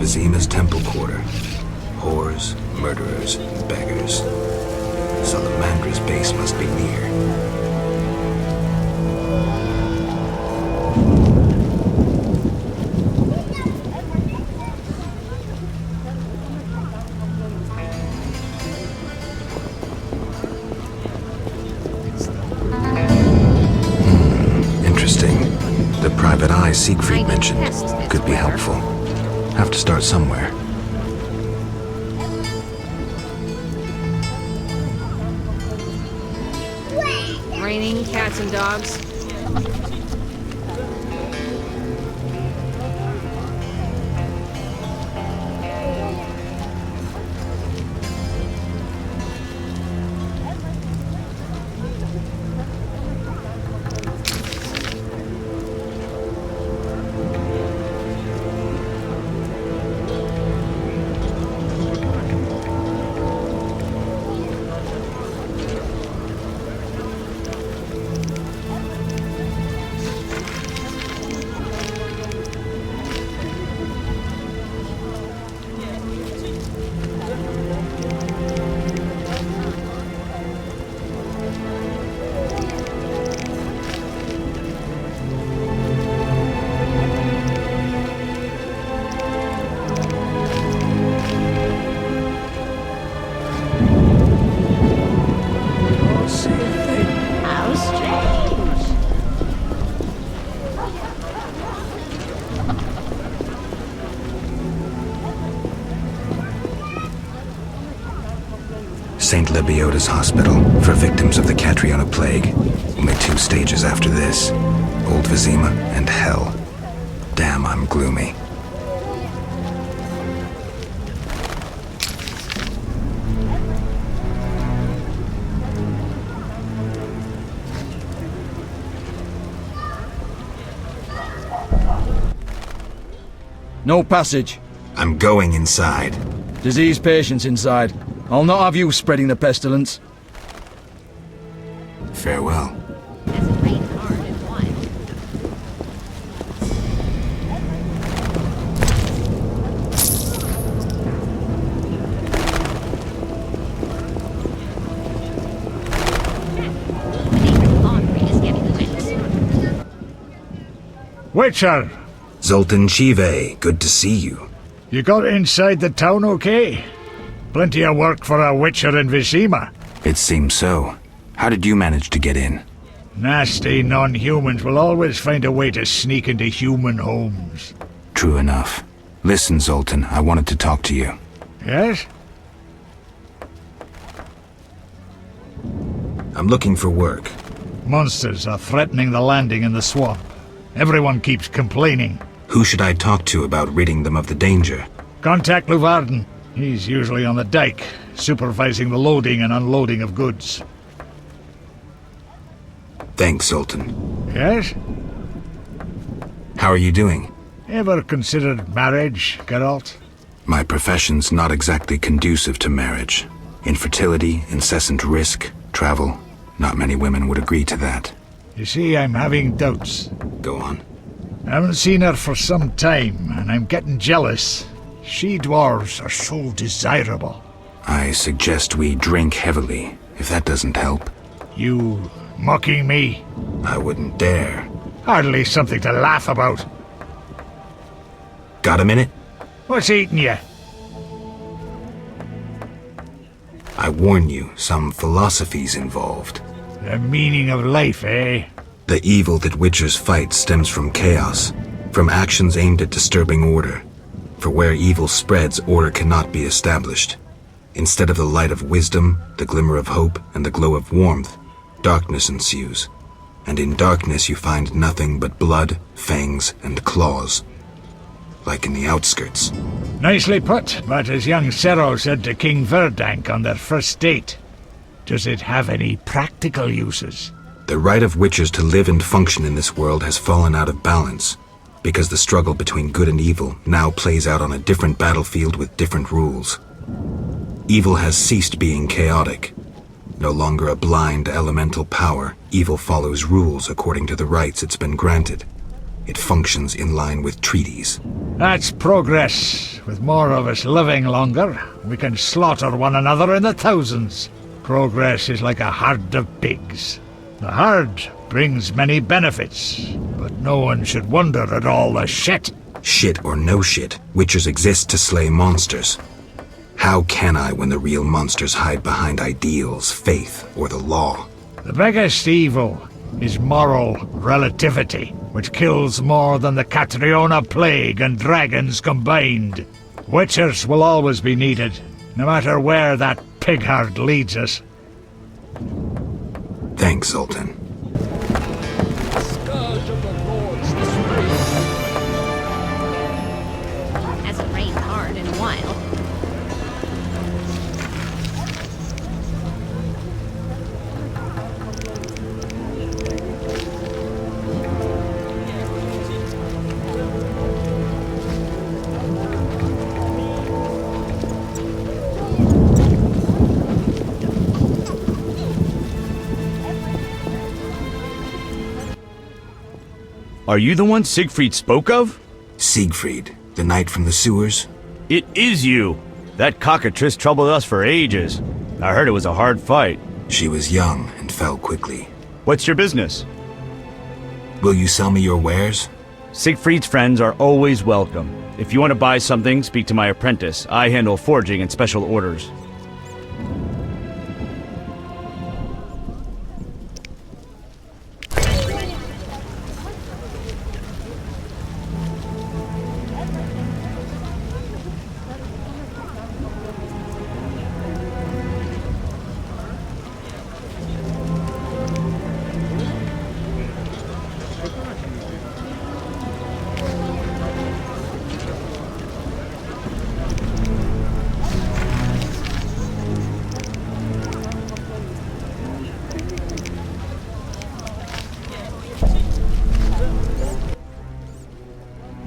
Vizima's temple quarter. Whores, murderers, beggars. Salamander's base must be near. Interesting. The private eye Siegfried mentioned could be helpful. Have to start somewhere. Raining cats and dogs. St. Lebioda's hospital for victims of the Catriona plague. Only 2 stages after this. Old Vizima and hell. Damn, I'm gloomy. No passage. I'm going inside. Disease patients inside. I'll not have you spreading the pestilence. Farewell. Hasn't rained hard in a while. The neighbor's laundry is getting wet. Witcher! Zoltan Javed, good to see you. You got inside the town okay? Plenty of work for a witcher in Vizima. It seems so. How did you manage to get in? Nasty non-humans will always find a way to sneak into human homes. True enough. Listen, Zoltan, I wanted to talk to you. Yes? I'm looking for work. Monsters are threatening the landing in the swamp. Everyone keeps complaining. Who should I talk to about ridding them of the danger? Contact Luvarden. He's usually on the dike, supervising the loading and unloading of goods. Thanks, Zoltan. Yes? How are you doing? Ever considered marriage, Geralt? My profession's not exactly conducive to marriage. Infertility, incessant risk, travel. Not many women would agree to that. You see, I'm having doubts. Go on. I haven't seen her for some time, and I'm getting jealous. She-dwarves are so desirable. I suggest we drink heavily, if that doesn't help. You mocking me? I wouldn't dare. Hardly something to laugh about. Got a minute? What's eating you? I warn you, some philosophy's involved. The meaning of life, eh? The evil that witchers fight stems from chaos, from actions aimed at disturbing order. For where evil spreads, order cannot be established. Instead of the light of wisdom, the glimmer of hope, and the glow of warmth, darkness ensues. And in darkness you find nothing but blood, fangs, and claws. Like in the outskirts. Nicely put, but as young Cero said to King Verdank on their first date, does it have any practical uses? The right of witchers to live and function in this world has fallen out of balance, because the struggle between good and evil now plays out on a different battlefield with different rules. Evil has ceased being chaotic. No longer a blind elemental power, evil follows rules according to the rights it's been granted. It functions in line with treaties. That's progress. with more of us living longer, we can slaughter one another in the thousands. Progress is like a herd of pigs. The herd brings many benefits, but no one should wonder at all the shit. Shit or no shit, witchers exist to slay monsters. How can I when the real monsters hide behind ideals, faith, or the law? The biggest evil is moral relativity, which kills more than the Catriona plague and dragons combined. Witchers will always be needed, no matter where that pig herd leads us. Thanks, Sultan. Hasn't rained hard in a while. Are you the one Siegfried spoke of? Siegfried, the knight from the sewers? It is you! That cockatrice troubled us for ages. I heard it was a hard fight. She was young and fell quickly. What's your business? Will you sell me your wares? Siegfried's friends are always welcome. If you want to buy something, speak to my apprentice. I handle forging and special orders.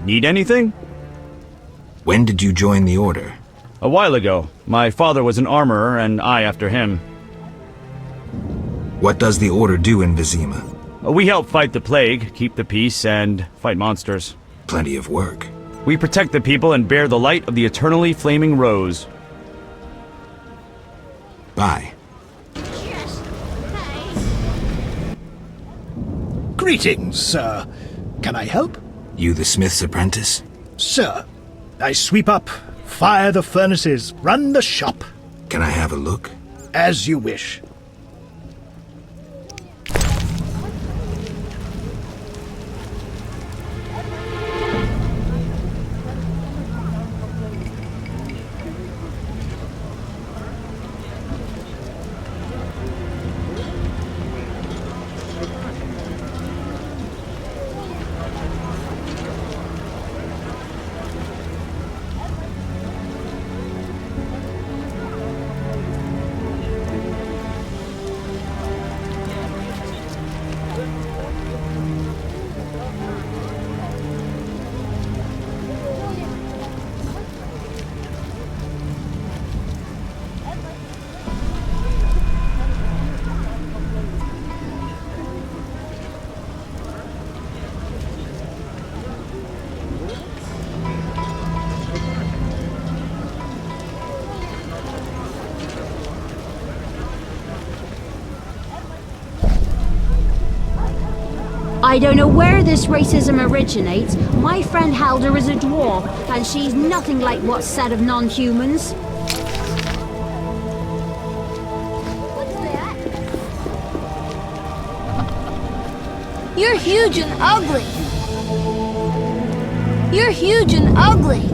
Need anything? When did you join the order? A while ago. My father was an armorer, and I after him. What does the order do in Vizima? We help fight the plague, keep the peace, and fight monsters. Plenty of work. We protect the people and bear the light of the eternally flaming rose. Bye. Cheers. Hey. Greetings, sir. Can I help? You the smith's apprentice? Sir, I sweep up, fire the furnaces, run the shop. Can I have a look? As you wish. I don't know where this racism originates. My friend Halder is a dwarf, and she's nothing like what's said of non-humans. You're huge and ugly. You're huge and ugly.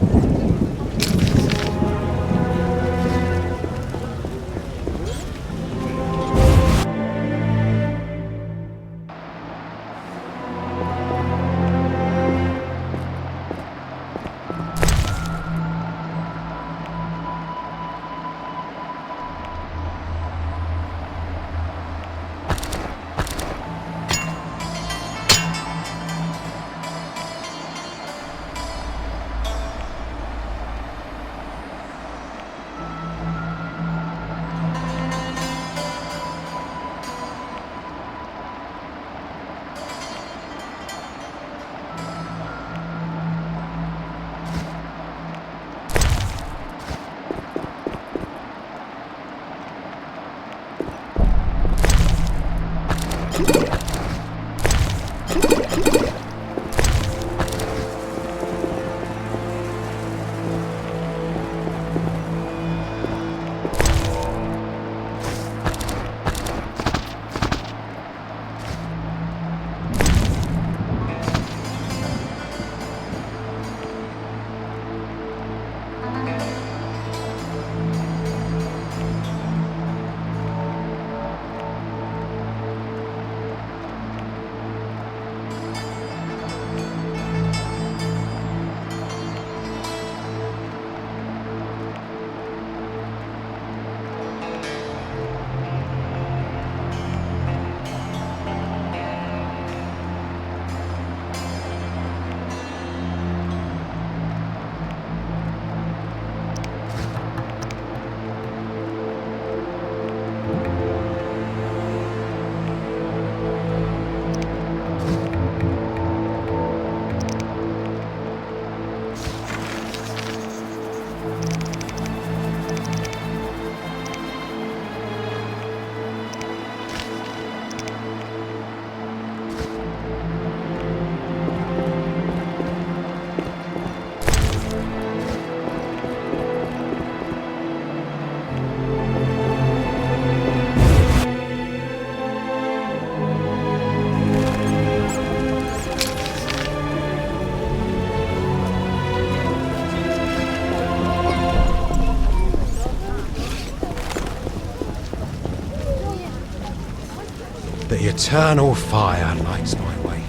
eternal fire lights my way.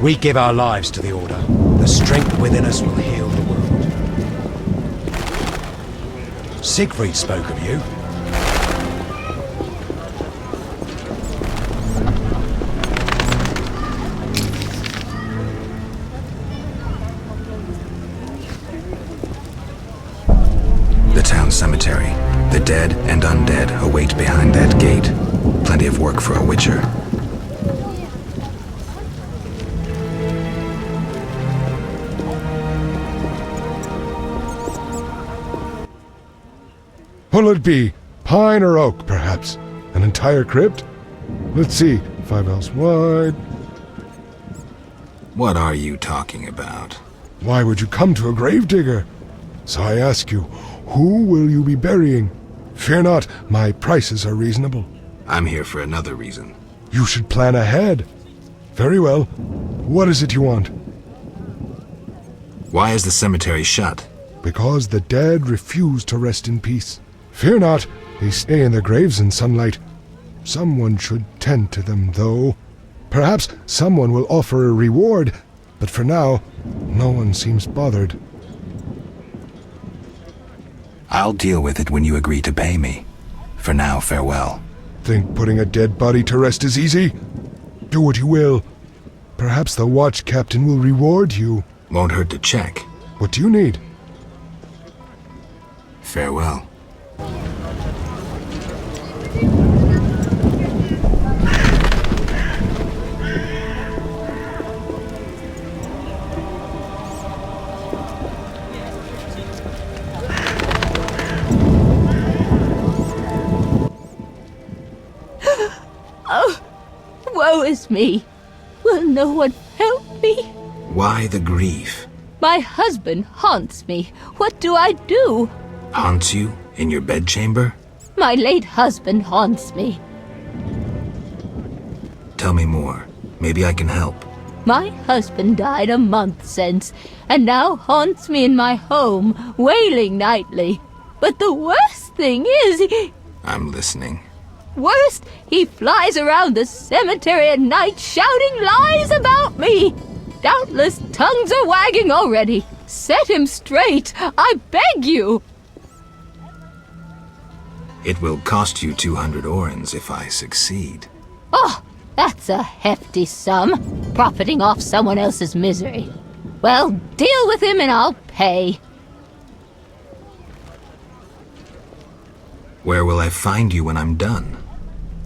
We give our lives to the Order. The strength within us will heal the world. Siegfried spoke of you. The town cemetery. The dead and undead await behind that gate. Plenty of work for a witcher. What'll it be? Pine or oak, perhaps? An entire crypt? Let's see. 5 ells wide. What are you talking about? Why would you come to a gravedigger? So I ask you, who will you be burying? Fear not, my prices are reasonable. I'm here for another reason. You should plan ahead. Very well. What is it you want? Why is the cemetery shut? Because the dead refuse to rest in peace. Fear not, they stay in their graves in sunlight. Someone should tend to them, though. Perhaps someone will offer a reward, but for now, no one seems bothered. I'll deal with it when you agree to pay me. For now, farewell. Think putting a dead body to rest is easy? Do what you will. Perhaps the watch captain will reward you. Won't hurt to check. What do you need? Farewell. Oh, woe is me. Will no one help me? Why the grief? My husband haunts me. What do I do? Haunts you? In your bedchamber? My late husband haunts me. Tell me more. Maybe I can help. My husband died a month since, and now haunts me in my home, wailing nightly. But the worst thing is, I'm listening. Worst, he flies around the cemetery at night shouting lies about me. Doubtless tongues are wagging already. Set him straight, I beg you. It will cost you 200 orens if I succeed. Oh, that's a hefty sum, profiting off someone else's misery. Well, deal with him and I'll pay. Where will I find you when I'm done?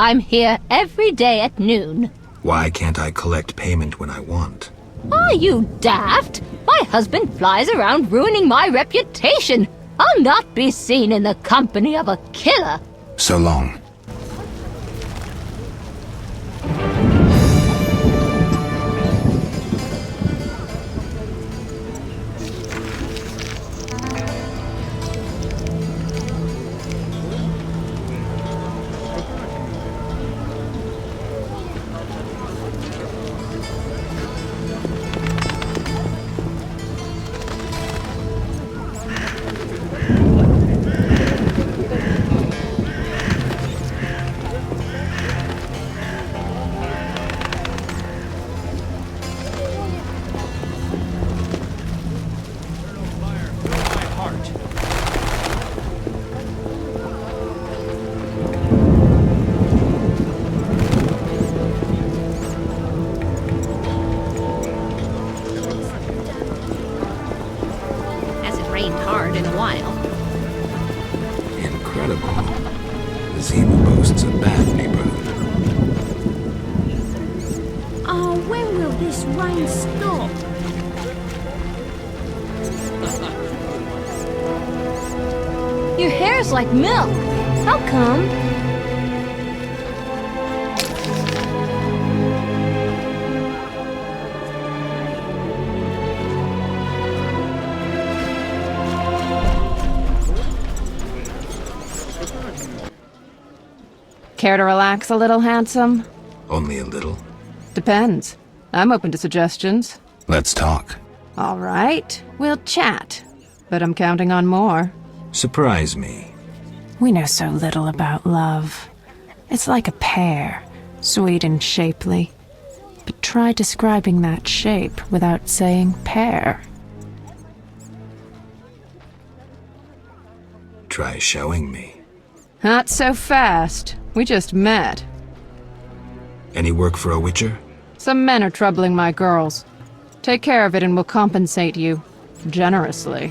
I'm here every day at noon. Why can't I collect payment when I want? Are you daft? My husband flies around ruining my reputation. I'll not be seen in the company of a killer. So long. in a while. Incredible. Vizima boasts a bad neighborhood. Oh, when will this rain stop? Your hair's like milk. How come? Care to relax a little, handsome? Only a little. Depends. I'm open to suggestions. Let's talk. All right, we'll chat. But I'm counting on more. Surprise me. We know so little about love. It's like a pear, sweet and shapely. But try describing that shape without saying pear. Try showing me. Not so fast. We just met. Any work for a witcher? Some men are troubling my girls. Take care of it and we'll compensate you. Generously.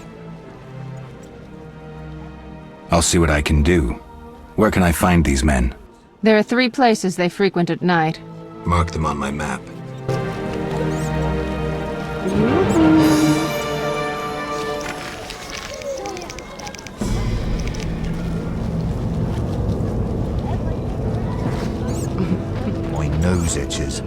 I'll see what I can do. Where can I find these men? There are 3 places they frequent at night. Mark them on my map. My nose itches.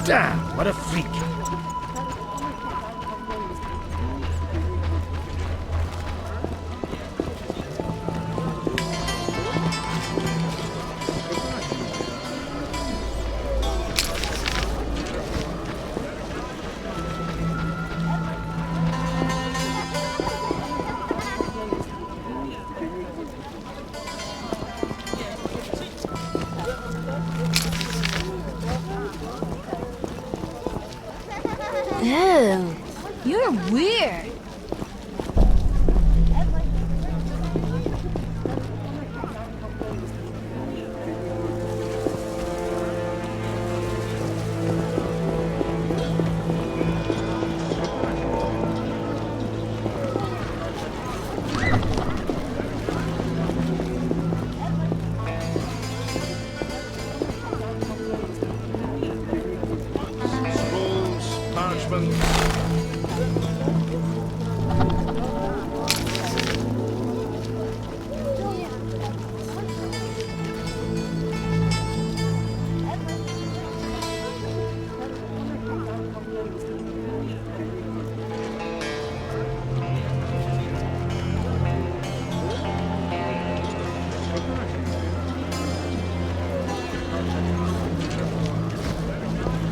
Damn, what a freak. Ew, you're weird.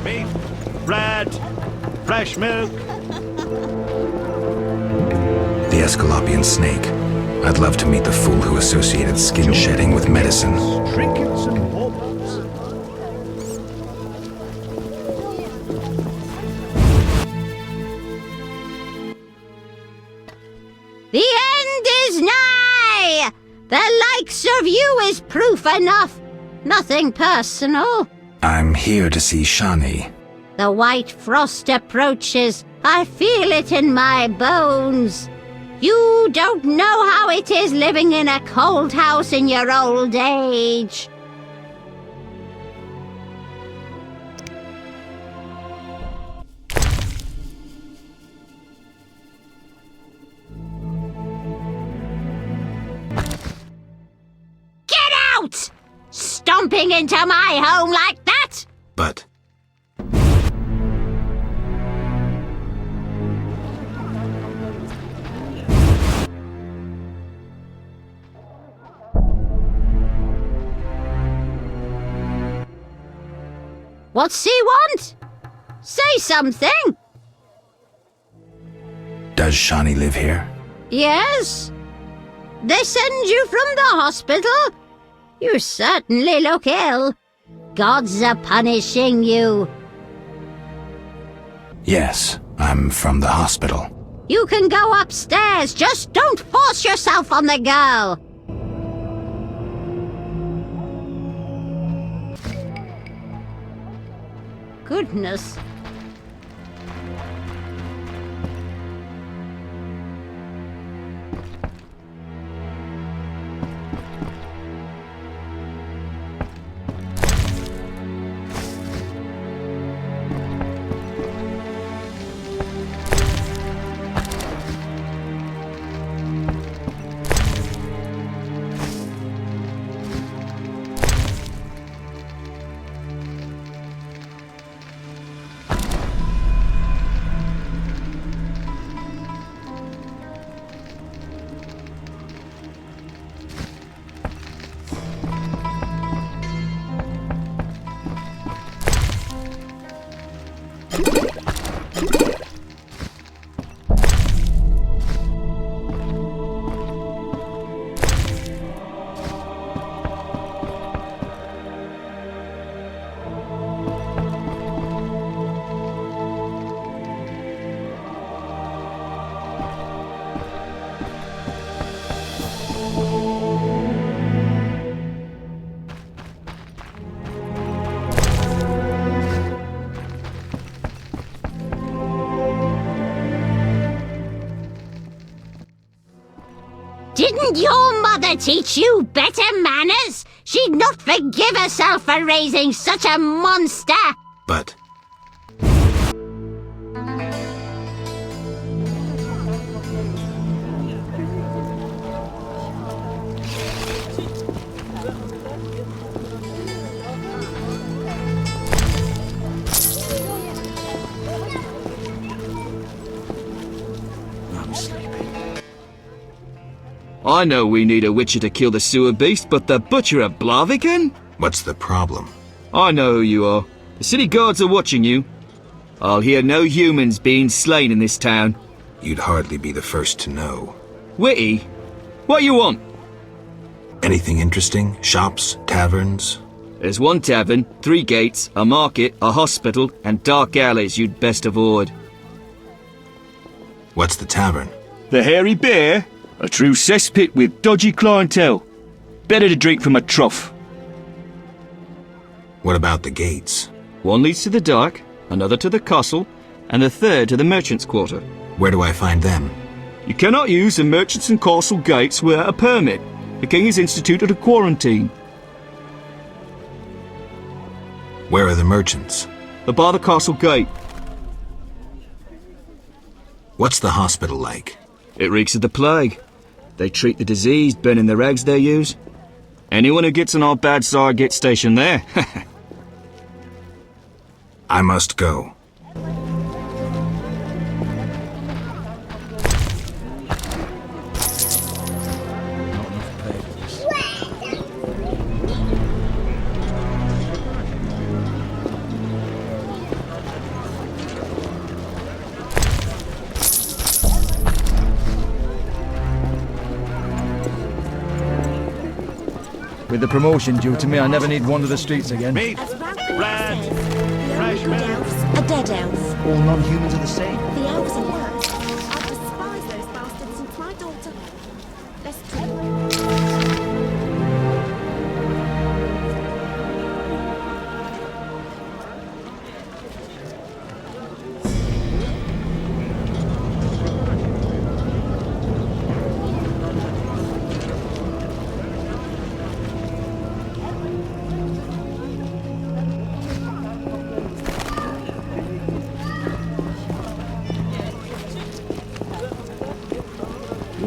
Beef, bread, fresh milk. The Escalopian snake. I'd love to meet the fool who associated skin shedding with medicine. Trinkets and baubles. The end is nigh! The likes of you is proof enough. Nothing personal. I'm here to see Shani. The white frost approaches. I feel it in my bones. You don't know how it is living in a cold house in your old age. stepping into my home like that? But What's he want? Say something! does Shani live here? Yes? They send you from the hospital? You certainly look ill. Gods are punishing you. Yes, I'm from the hospital. You can go upstairs, just don't force yourself on the girl. Goodness. Didn't your mother teach you better manners? She'd not forgive herself for raising such a monster. But I know we need a witcher to kill the sewer beast, but the Butcher of Blaviken? what's the problem? I know who you are. The city guards are watching you. I'll hear no humans being slain in this town. You'd hardly be the first to know. Witty? What you want? Anything interesting? Shops? Taverns? There's one tavern, 3 gates, a market, a hospital, and dark alleys you'd best avoid. What's the tavern? The Hairy Bear? A true cesspit with dodgy clientele. Better to drink from a trough. What about the gates? One leads to the dock, another to the castle, and the third to the merchant's quarter. Where do I find them? You cannot use the merchants and castle gates without a permit. The king has instituted a quarantine. Where are the merchants? They're by the castle gate. What's the hospital like? It reeks of the plague. They treat the diseased, burning the rags they use. Anyone who gets on our bad side gets stationed there. I must go. With the promotion due to me, I never need wander the streets again. Meat, bread, fresh milk. A dead elf. All non-humans are the same. The elves are worse. I despise those bastards since my daughter. Let's drink.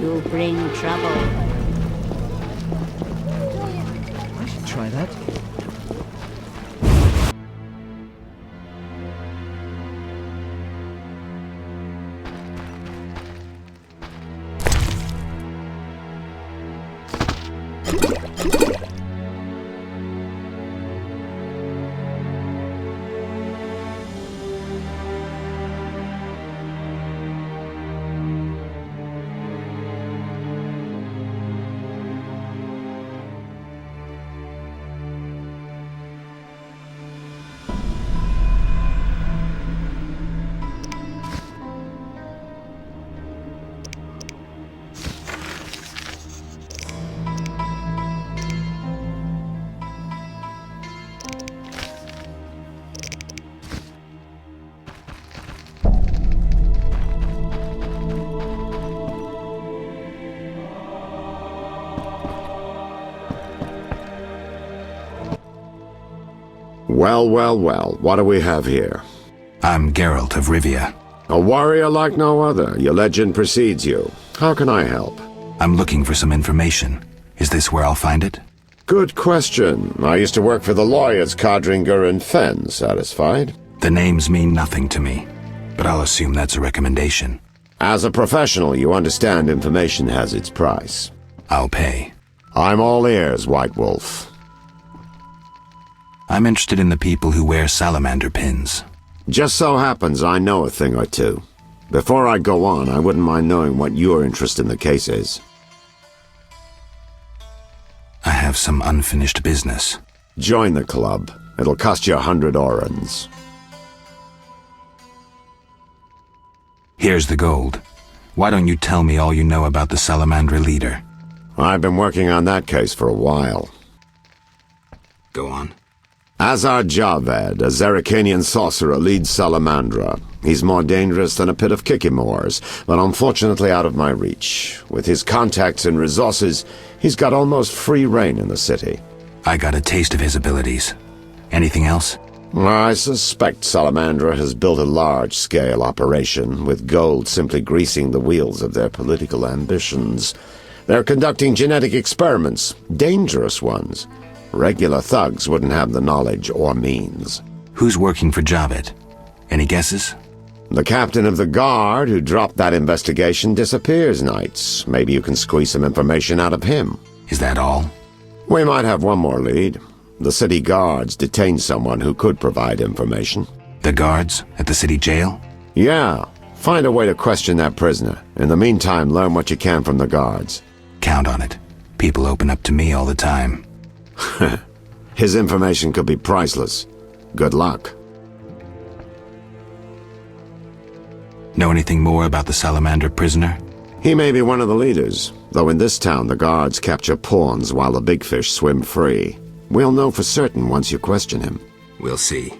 You bring trouble. I should try that. Well, well, well. What do we have here? I'm Geralt of Rivia. A warrior like no other. Your legend precedes you. How can I help? I'm looking for some information. Is this where I'll find it? Good question. I used to work for the lawyers Codringer and Fenn. Satisfied? The names mean nothing to me, but I'll assume that's a recommendation. As a professional, you understand information has its price. I'll pay. I'm all ears, White Wolf. I'm interested in the people who wear salamander pins. Just so happens I know a thing or two. Before I go on, I wouldn't mind knowing what your interest in the case is. I have some unfinished business. Join the club. It'll cost you 100 orens. Here's the gold. Why don't you tell me all you know about the Salamandra leader? I've been working on that case for a while. Go on. Azar Javed, a Zerrikanian sorcerer, leads Salamandra. He's more dangerous than a pit of Kikimors, but unfortunately out of my reach. With his contacts and resources, he's got almost free reign in the city. I got a taste of his abilities. Anything else? I suspect Salamandra has built a large-scale operation, with gold simply greasing the wheels of their political ambitions. They're conducting genetic experiments, dangerous ones. Regular thugs wouldn't have the knowledge or means. Who's working for Javed? Any guesses? The captain of the guard who dropped that investigation disappears nights. Maybe you can squeeze some information out of him. Is that all? We might have one more lead. The city guards detained someone who could provide information. The guards at the city jail? Yeah. Find a way to question that prisoner. In the meantime, learn what you can from the guards. Count on it. People open up to me all the time. His information could be priceless. Good luck. Know anything more about the Salamander prisoner? He may be one of the leaders, though in this town the guards capture pawns while the big fish swim free. We'll know for certain once you question him. We'll see.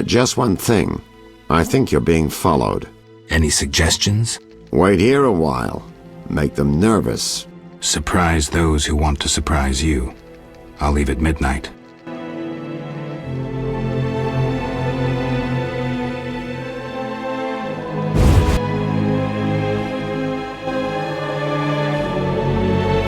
Just one thing. I think you're being followed. Any suggestions? Wait here a while. Make them nervous. Surprise those who want to surprise you. I'll leave at midnight.